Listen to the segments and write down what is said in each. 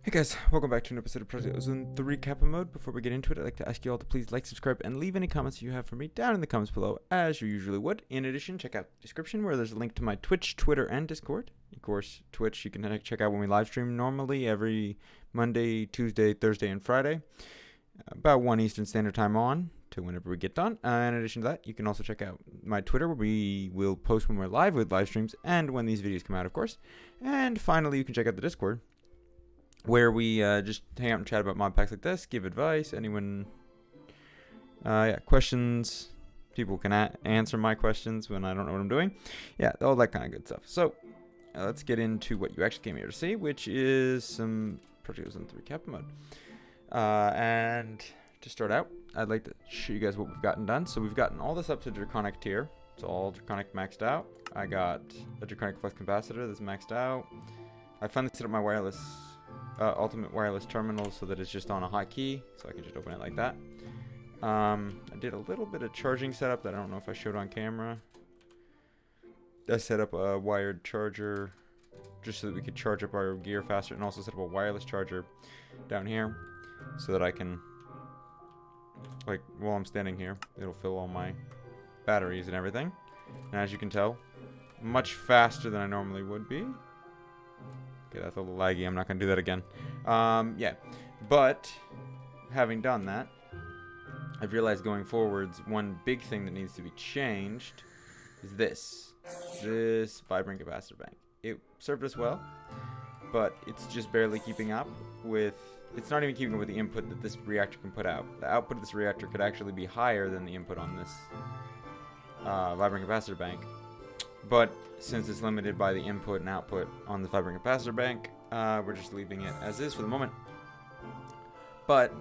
Hey guys, welcome back to an episode of Project Ozone 3 Kappa mode. Before we get into it, I'd like to ask you all to please like, subscribe, and leave any comments you have for me down in the comments below, as you usually would. In addition, check out the description where there's a link to my Twitch, Twitter, and Discord. Of course, Twitch you can check out when we live stream normally every Monday, Tuesday, Thursday, and Friday. About 1 Eastern Standard Time on to whenever we get done. In addition to that, you can also check out my Twitter where we will post when we're live with live streams and when these videos come out, of course. And finally, you can check out the Discord, where we just hang out and chat about mod packs like this, give advice, anyone, questions. People can answer my questions when I don't know what I'm doing. Yeah, all that kind of good stuff. So, let's get into what you actually came here to see, which is some Project Ozone 3 Kappa mode. And to start out, I'd like to show you guys what we've gotten done. So we've gotten all this up to Draconic tier. It's all Draconic maxed out. I got a Draconic Flux Capacitor that's maxed out. I finally set up my wireless ultimate wireless terminal so that it's just on a hotkey, so I can just open it like that. I did a little bit of charging setup that I don't know if I showed on camera. I set up a wired charger just so that we could charge up our gear faster, and also set up a wireless charger down here so that I can, like, while I'm standing here, it'll fill all my batteries and everything. And as you can tell, much faster than I normally would be. Okay, that's a little laggy. I'm not going to do that again. Yeah. But, having done that, I've realized going forwards, one big thing that needs to be changed is this. This vibrant capacitor bank. It served us well, but it's just barely keeping up with... It's not even keeping up with the input that this reactor can put out. The output of this reactor could actually be higher than the input on this vibrant capacitor bank. But since it's limited by the input and output on the vibrant capacitor bank, we're just leaving it as is for the moment. But,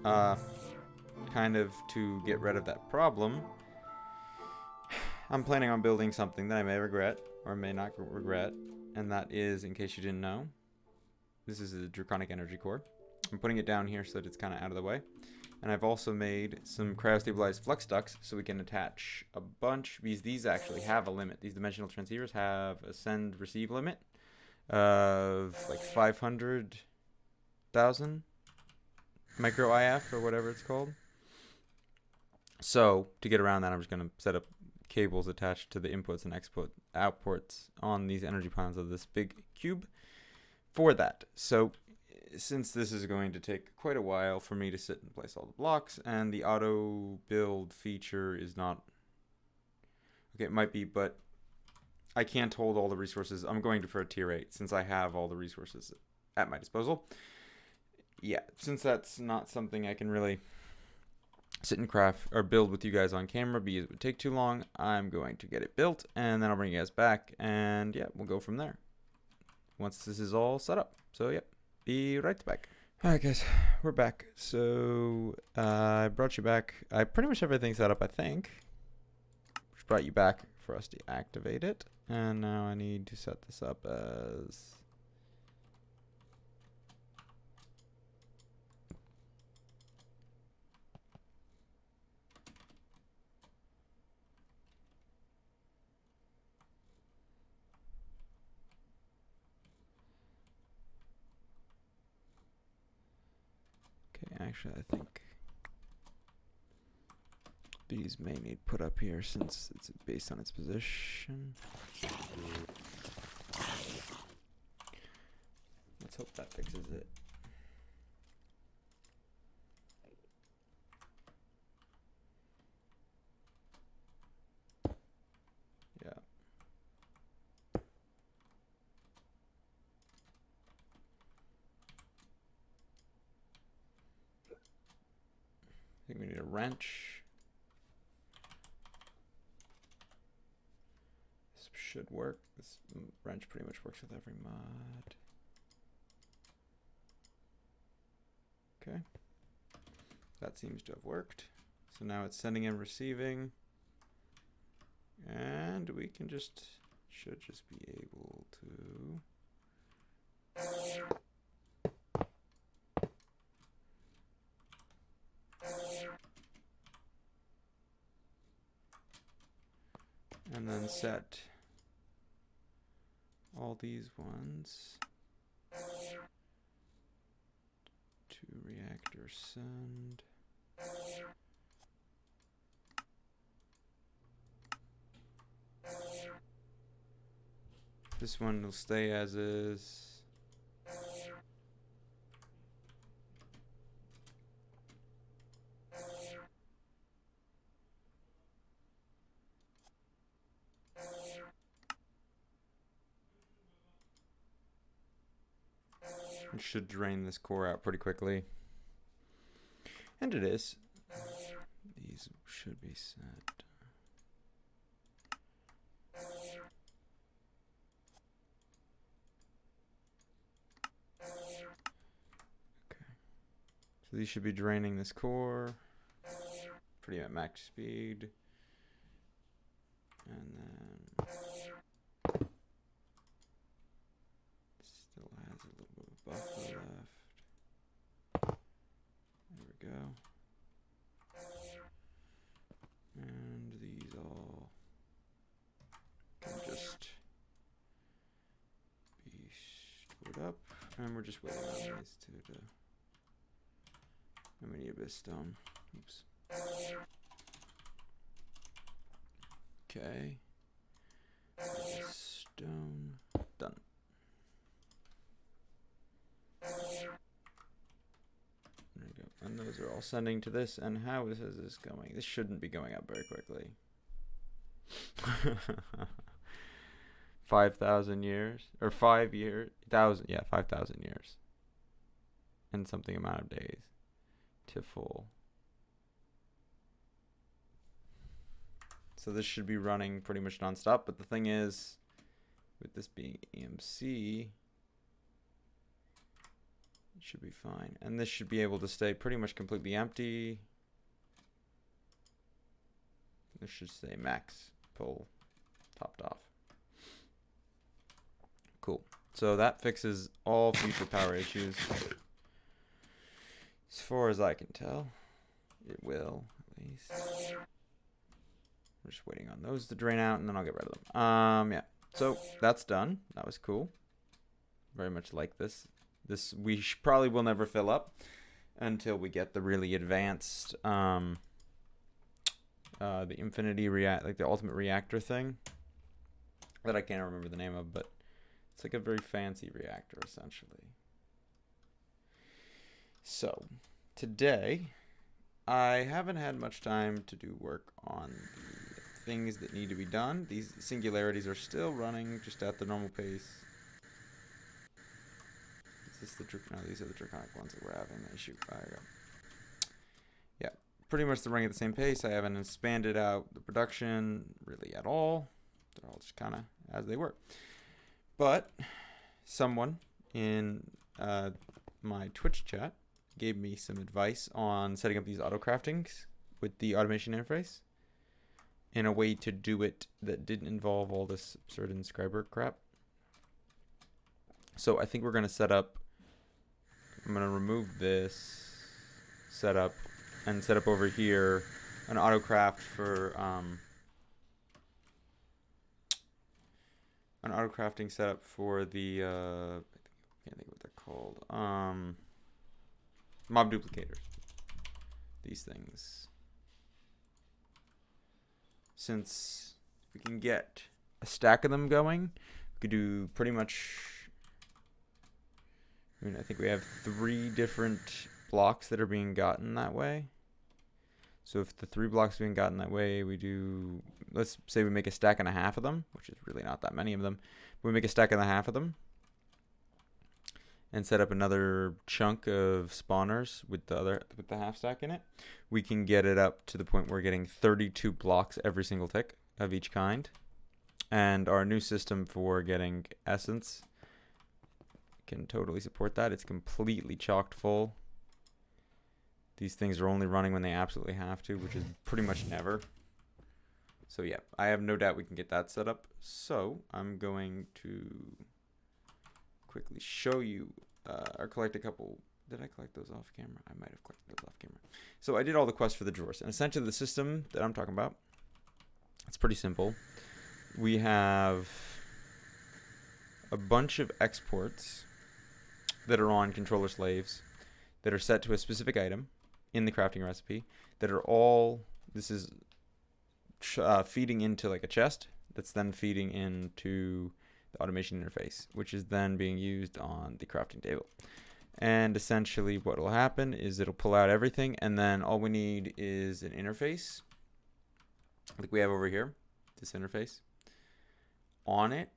kind of to get rid of that problem, I'm planning on building something that I may regret, or may not regret, and that is, in case you didn't know, this is a Draconic energy core. I'm putting it down here so that it's kind of out of the way. And I've also made some cryo-stabilized flux ducts so we can attach a bunch, because these actually have a limit. These dimensional transceivers have a send-receive limit of like 500,000 micro IF or whatever it's called. So to get around that, I'm just going to set up cables attached to the inputs and outputs on these energy pylons of this big cube for that. So since this is going to take quite a while for me to sit and place all the blocks, and the auto build feature is not... Okay, it might be, but I can't hold all the resources. I'm going for a tier 8 since I have all the resources at my disposal. Yeah, since that's not something I can really sit and craft or build with you guys on camera because it would take too long, I'm going to get it built, and then I'll bring you guys back, and yeah, we'll go from there once this is all set up. So, yep. Be right back. Alright guys, we're back. So, I brought you back. I pretty much have everything set up, I think. Just brought you back for us to activate it. And now I need to set this up as... Actually, I think these may need put up here since it's based on its position. Let's hope that fixes it. Yeah. I think we need a wrench. This should work. This wrench pretty much works with every mod. Okay. That seems to have worked. So now it's sending and receiving. And we can should just be able to... and then set all these ones To reactor send. This one will stay as is. It should drain this core out pretty quickly. And it is. These should be set. Okay. So these should be draining this core. Pretty at max speed. And then still has a little bit of buffer left. There we go. And these all can just be stored up. And we're just waiting on these two to. And we need a bit of stone. Oops. Okay. Stone. Done. There you go. And those are all sending to this. And how is this going? This shouldn't be going up very quickly. 5,000 years? Or 5 years? 1,000. Yeah, 5,000 years. And something amount of days to full. So this should be running pretty much nonstop. But the thing is, with this being EMC, it should be fine. And this should be able to stay pretty much completely empty. This should say max pull topped off. Cool. So that fixes all future power issues. As far as I can tell, it will, at least. We're just waiting on those to drain out, and then I'll get rid of them. Yeah. So that's done. That was cool. Very much like this. This we probably will never fill up until we get the really advanced, the infinity like the ultimate reactor thing that I can't remember the name of, but it's like a very fancy reactor essentially. So today I haven't had much time to do work on the things that need to be done. These singularities are still running just at the normal pace. Is this the no, these are the Draconic ones that we're having an issue. There you go. Yeah, pretty much they're running at the same pace. I haven't expanded out the production really at all. They're all just kind of as they were. But someone in my Twitch chat gave me some advice on setting up these auto craftings with the automation interface in a way to do it that didn't involve all this absurd inscriber crap. So I think we're going to set up, I'm going to remove this setup and set up over here an autocraft for an auto crafting setup for the I can't think what they're called, mob duplicators. These things, since we can get a stack of them going, we could do pretty much, I mean, I think we have 3 different blocks that are being gotten that way. So if the 3 blocks being gotten that way, we do, let's say we make a stack and a half of them, which is really not that many of them. We make a stack and a half of them and set up another chunk of spawners with the half stack in it. We can get it up to the point where we're getting 32 blocks every single tick of each kind. And our new system for getting essence can totally support that. It's completely chocked full. These things are only running when they absolutely have to, which is pretty much never. So yeah, I have no doubt we can get that set up. So I'm going to quickly show you or collect a couple. Did I collect those off camera? I might have collected those off camera. So I did all the quests for the drawers. And essentially the system that I'm talking about, it's pretty simple. We have a bunch of exports that are on controller slaves that are set to a specific item in the crafting recipe that are all, this is feeding into like a chest that's then feeding into the automation interface, which is then being used on the crafting table. And essentially what will happen is it'll pull out everything, and then all we need is an interface like we have over here, this interface. On it,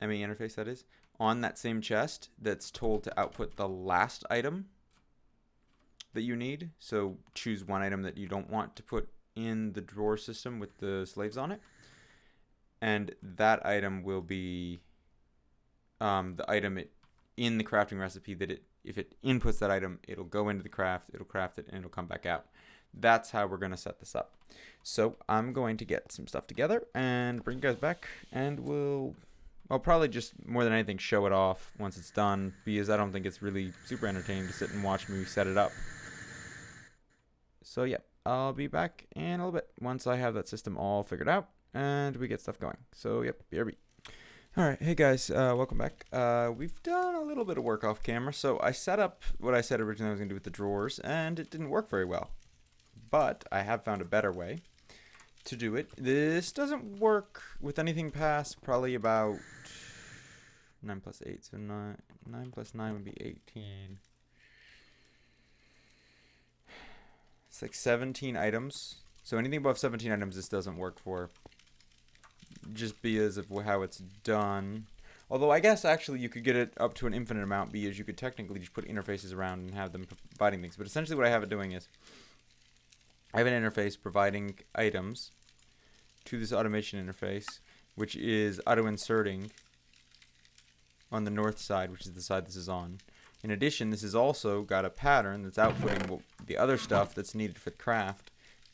interface that is, on that same chest that's told to output the last item that you need. So choose one item that you don't want to put in the drawer system with the slaves on it. And that item will be the item in the crafting recipe that if it inputs that item, it'll go into the craft, it'll craft it, and it'll come back out. That's how we're going to set this up. So I'm going to get some stuff together and bring you guys back, and I'll probably just more than anything show it off once it's done, because I don't think it's really super entertaining to sit and watch me set it up. So yeah, I'll be back in a little bit once I have that system all figured out and we get stuff going. So yep, BRB. Alright, hey guys, welcome back. We've done a little bit of work off camera. So I set up what I said originally I was going to do with the drawers, and it didn't work very well. But I have found a better way to do it. This doesn't work with anything past probably about 9 plus 8, so 9 plus 9 would be 18. It's like 17 items. So anything above 17 items this doesn't work for. Just because of how it's done. Although I guess actually you could get it up to an infinite amount, because you could technically just put interfaces around and have them providing things. But essentially what I have it doing is I have an interface providing items to this automation interface, which is auto-inserting on the north side, which is the side this is on. In addition, this has also got a pattern that's outputting the other stuff that's needed for the craft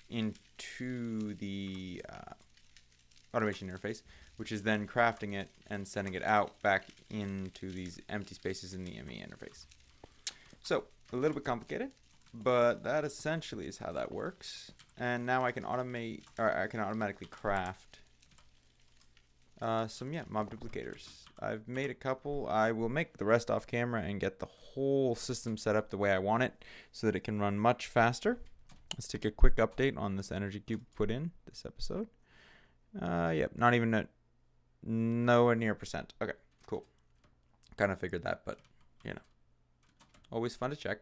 into the automation interface, which is then crafting it and sending it out back into these empty spaces in the ME interface. So, a little bit complicated, but that essentially is how that works. And now I can automate, or I can automatically craft some mob duplicators. I've made a couple. I will make the rest off camera and get the whole system set up the way I want it so that it can run much faster. Let's take a quick update on this energy cube put in this episode. Yep, not even at nowhere near percent. Okay, cool. Kind of figured that, but you know, always fun to check.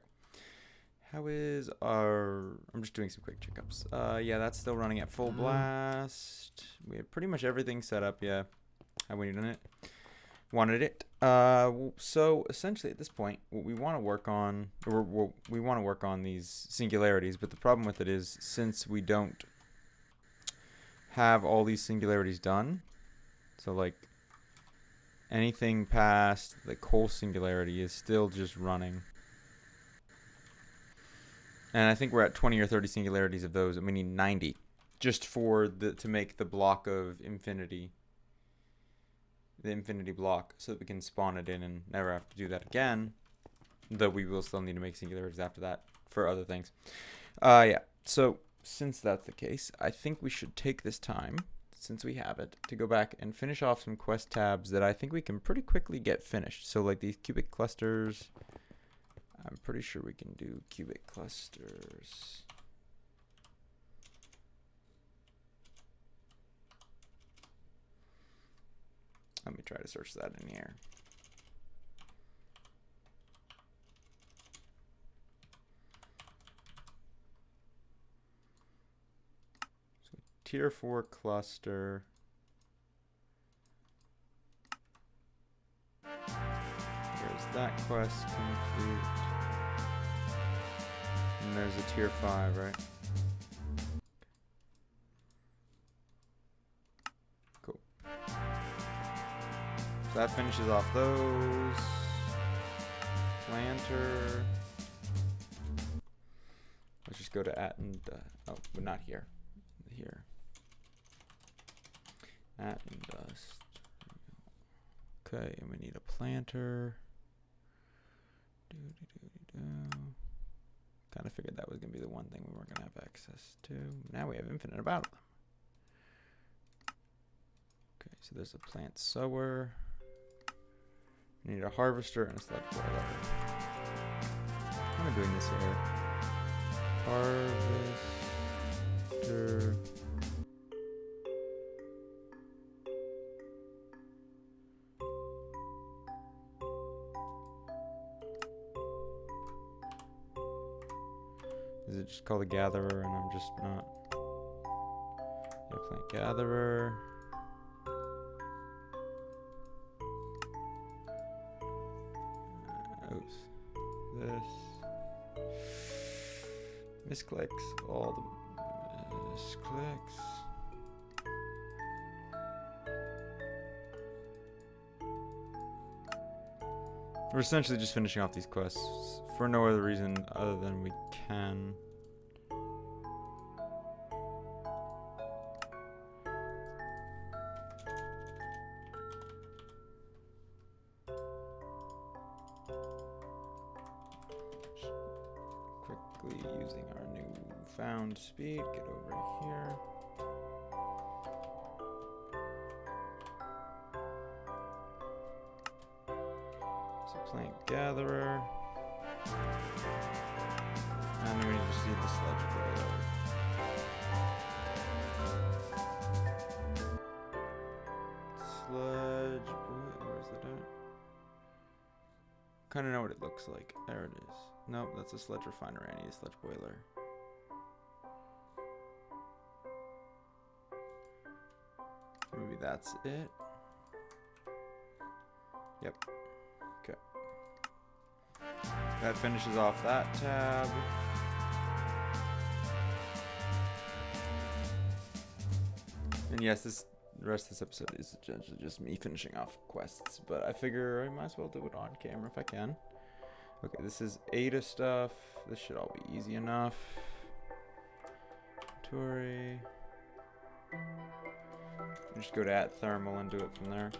How is our? I'm just doing some quick checkups. Yeah, that's still running at full blast. We have pretty much everything set up. Yeah, how we wanted it. So essentially at this point, what we want to work on, or we want to work on these singularities. But the problem with it is, since we don't have all these singularities done, so like anything past the coal singularity is still just running. And I think we're at 20 or 30 singularities of those, and we need 90 just for to make the block of infinity, the infinity block, so that we can spawn it in and never have to do that again. Though we will still need to make singularities after that for other things. Yeah. So since that's the case, I think we should take this time, since we have it, to go back and finish off some quest tabs that I think we can pretty quickly get finished. So like these cubic clusters. I'm pretty sure we can do cubic clusters. Let me try to search that in here. So tier 4 cluster. There's that quest complete. And there's a tier 5, right? Cool. So that finishes off those. Planter. Let's just go to at and, oh, but not here. Here. At and dust. Okay, and we need a planter. Kind of figured that was going to be the one thing we weren't going to have access to. Now we have infinite about them. Okay, so there's a plant sower. We need a harvester and a sludge boiler. How am I doing this here? Harvester. Is it just called a gatherer and I'm just not? Yeah, plant gatherer. Oops. This. Misclicks. All the misclicks. We're essentially just finishing off these quests for no other reason other than we can. Quickly using our newfound speed, get over here. Plant gatherer. And then we just need the sludge boiler. Sludge boiler. Where's the dot? Kind of know what it looks like. There it is. Nope, that's a sludge refinery. I need a sludge boiler. Maybe that's it. Yep. Okay. That finishes off that tab. And yes, the rest of this episode is essentially just me finishing off quests, but I figure I might as well do it on camera if I can. Okay, this is Ada stuff. This should all be easy enough. Inventory. Just go to at thermal and do it from there.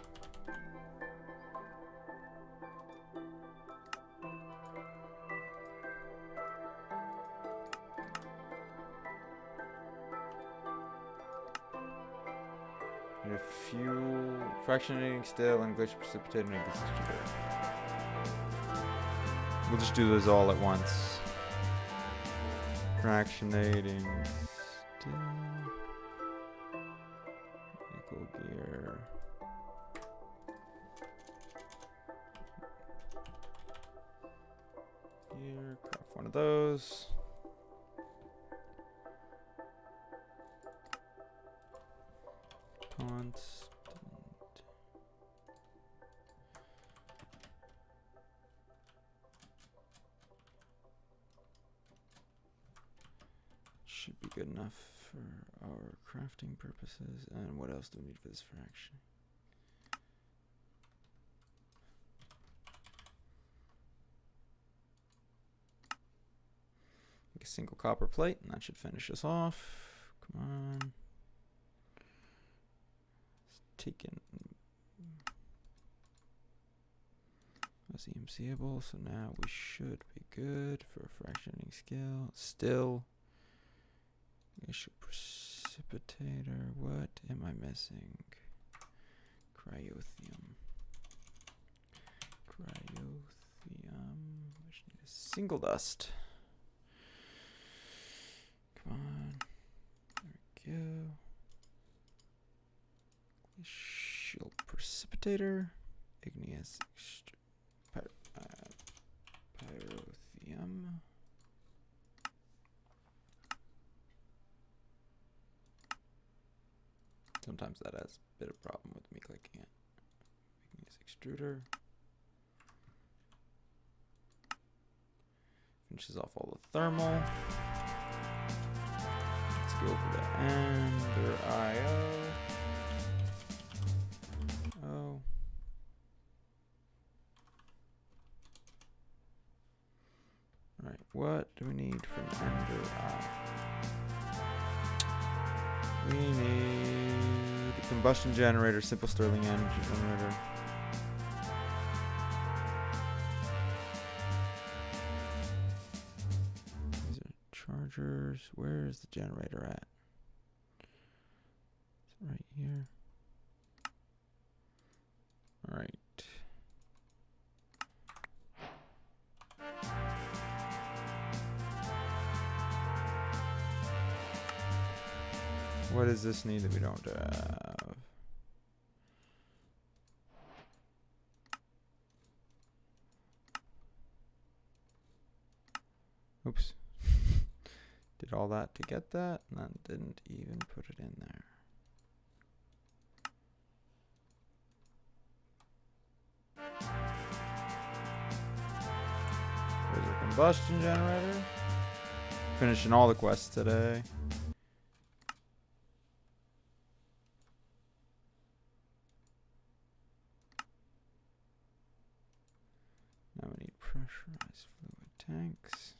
Fuel, fractionating still, and glacier precipitating and sugar. We'll just do those all at once. Fractionating still. Nickel gear. Here, craft one of those. Constant. Should be good enough for our crafting purposes. And what else do we need for this fraction? Make a single copper plate, and that should finish us off. Come on. Taken was EMCable, so now we should be good for a fractionating skill. Still, glacial precipitator. What am I missing? Cryothium. I just need a single dust. Come on. There we go. Glacial precipitator, igneous pyrothium. Sometimes that has a bit of problem with me clicking it. Igneous extruder. Finishes off all the thermal. Let's go over to Ender IO. Oh. Alright, what do we need from Ender Eye? We need a combustion generator, simple Stirling engine generator. These are chargers. Where is the generator at? It's right here. Alright. What does this need that we don't have? Oops. Did all that to get that, and then didn't even put it in there. There's our combustion generator. Finishing all the quests today. Now we need pressurized fluid tanks.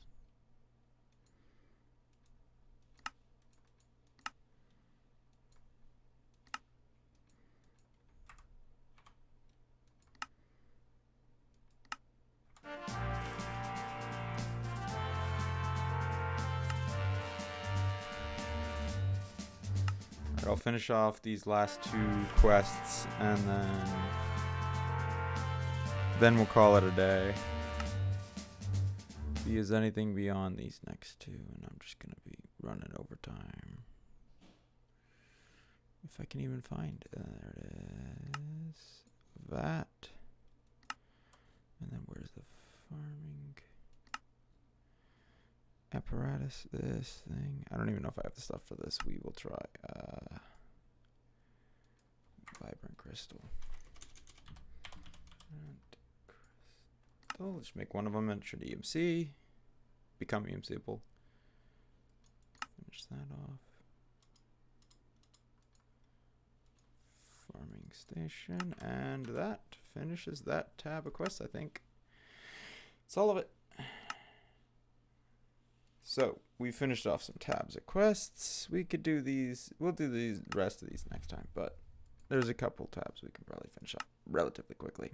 I'll finish off these last 2 quests and then we'll call it a day. Because anything beyond these next 2, and I'm just gonna be running overtime. If I can even find it. There it is. That. And then where's the farming apparatus? This thing. I don't even know if I have the stuff for this. We will try. Vibrant crystal. And crystal. Let's make one of them and should EMC. Become EMCable. Finish that off. Farming station. And that finishes that tab of quests, I think. That's all of it. So, we finished off some tabs of quests. We could do these. We'll do the rest of these next time, but there's a couple tabs we can probably finish up relatively quickly.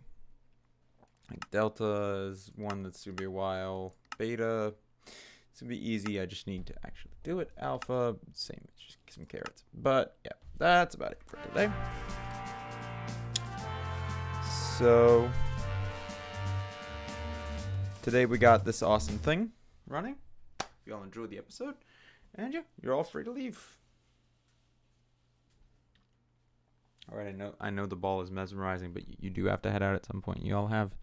Like Delta is one that's going to be a while. Beta, it's going to be easy. I just need to actually do it. Alpha, same. It's just some carrots. But, yeah, that's about it for today. So, today we got this awesome thing running. If you all enjoyed the episode. And, yeah, you're all free to leave. All right, I know the ball is mesmerizing, but you do have to head out at some point. You all have,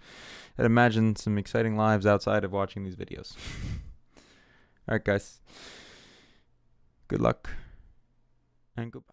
I'd imagine, some exciting lives outside of watching these videos. All right, guys. Good luck and goodbye.